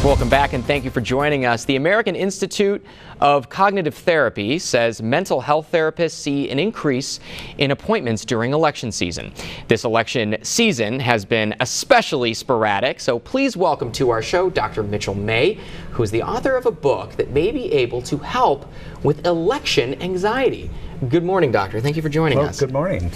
Welcome back and thank you for joining us. The American Institute of Cognitive Therapy says mental health therapists see an increase in appointments during election season. This election season has been especially sporadic, so please welcome to our show Dr. Mitchell May, who is the author of a book that may be able to help with election anxiety. Good morning, Doctor. Thank you for joining us. Good morning.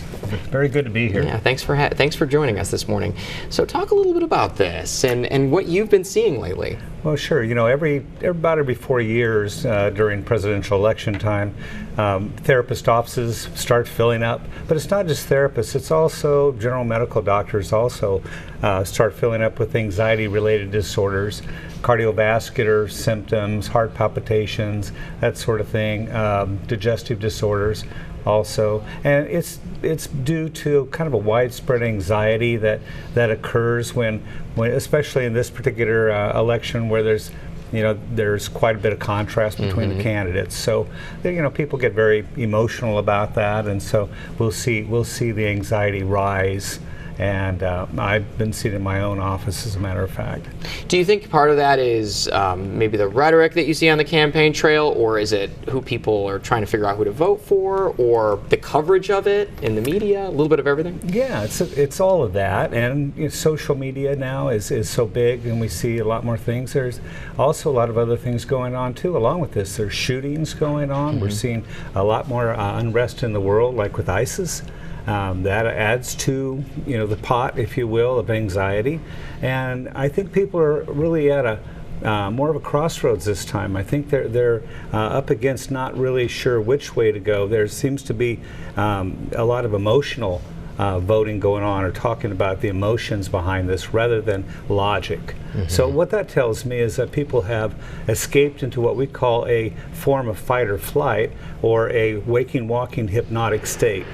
Very good to be here. Yeah, thanks for joining us this morning. So talk a little bit about this and what you've been seeing lately. Well, sure. You know, about every 4 years during presidential election time, therapist offices start filling up. But it's not just therapists. It's also general medical doctors also start filling up with anxiety-related disorders, cardiovascular symptoms, heart palpitations, that sort of thing, digestive disorders also. And it's due to kind of a widespread anxiety that occurs when especially in this particular election where there's quite a bit of contrast between the candidates. So people get very emotional about that, and so we'll see the anxiety rise. And I've been seeing it in my own office, as a matter of fact. Do you think part of that is maybe the rhetoric that you see on the campaign trail, or is it who people are trying to figure out who to vote for, or the coverage of it in the media, a little bit of everything? Yeah, it's all of that. And social media now is so big, and we see a lot more things. There's also a lot of other things going on, too, along with this. There's shootings going on. We're seeing a lot more unrest in the world, like with ISIS. That adds to the pot, if you will, of anxiety, and I think people are really at a more of a crossroads this time. I think they're up against not really sure which way to go. There seems to be a lot of emotional voting going on, or talking about the emotions behind this rather than logic. So what that tells me is that people have escaped into what we call a form of fight or flight, or a waking, walking, hypnotic state.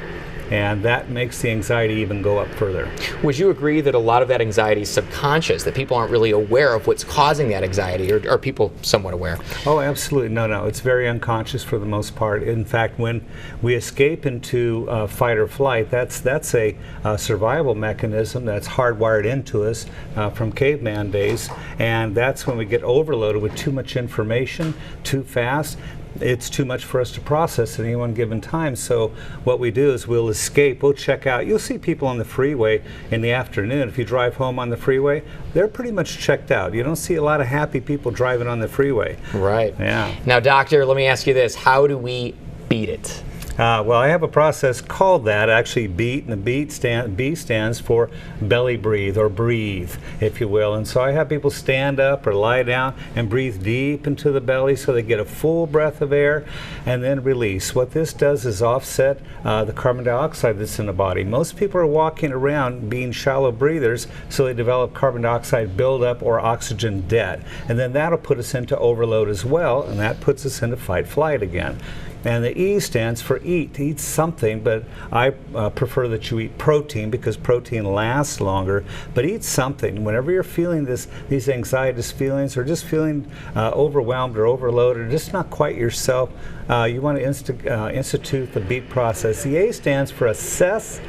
And that makes the anxiety even go up further. Would you agree that a lot of that anxiety is subconscious, that people aren't really aware of what's causing that anxiety, or are people somewhat aware? Oh, absolutely. No. It's very unconscious for the most part. In fact, when we escape into fight or flight, that's a survival mechanism that's hardwired into us from caveman days. And that's when we get overloaded with too much information, too fast. It's too much for us to process at any one given time. So what we do is we'll escape, we'll check out. You'll see people on the freeway in the afternoon. If you drive home on the freeway, they're pretty much checked out. You don't see a lot of happy people driving on the freeway. Right. Yeah. Now, doctor, let me ask you this. How do we beat it? Well, I have a process called that, actually BEAT, and the B stands for belly breathe, or breathe, if you will. And so I have people stand up or lie down and breathe deep into the belly so they get a full breath of air and then release. What this does is offset the carbon dioxide that's in the body. Most people are walking around being shallow breathers, so they develop carbon dioxide buildup or oxygen debt. And then that'll put us into overload as well, and that puts us into fight-flight again. And the E stands for eat. Eat something, but I prefer that you eat protein because protein lasts longer. But eat something. Whenever you're feeling these anxietous feelings, or just feeling overwhelmed or overloaded, or just not quite yourself, you want to institute the BEAT process. The A stands for assess.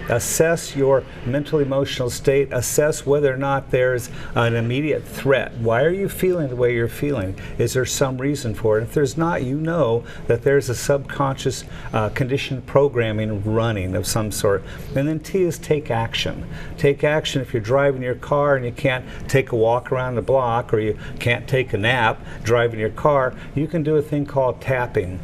Assess your mental emotional state. Assess whether or not there's an immediate threat. Why are you feeling the way you're feeling? Is there some reason for it? If there's not, you know that there's a subconscious conditioned programming running of some sort. And then T is take action. Take action if you're driving your car and you can't take a walk around the block, or you can't take a nap driving your car. You can do a thing called tapping.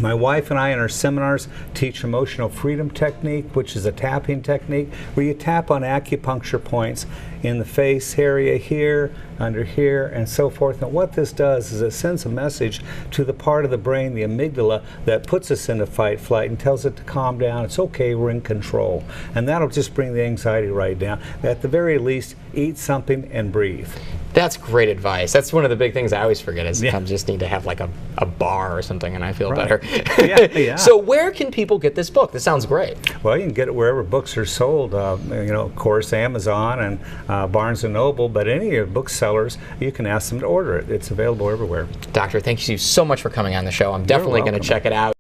My wife and I in our seminars teach emotional freedom technique, which is a tapping technique where you tap on acupuncture points in the face area here, under here, and so forth. And what this does is it sends a message to the part of the brain, the amygdala, that puts us into fight, flight, and tells it to calm down. It's okay, we're in control. And that'll just bring the anxiety right down. At the very least, eat something and breathe. That's great advice. That's one of the big things I always forget is sometimes just need to have like a bar or something and I feel better. Yeah. So where can people get this book? This sounds great. Well, you can get it wherever books are sold. Of course, Amazon and Barnes & Noble, but any of your booksellers, you can ask them to order it. It's available everywhere. Doctor, thank you so much for coming on the show. I'm definitely going to check it out.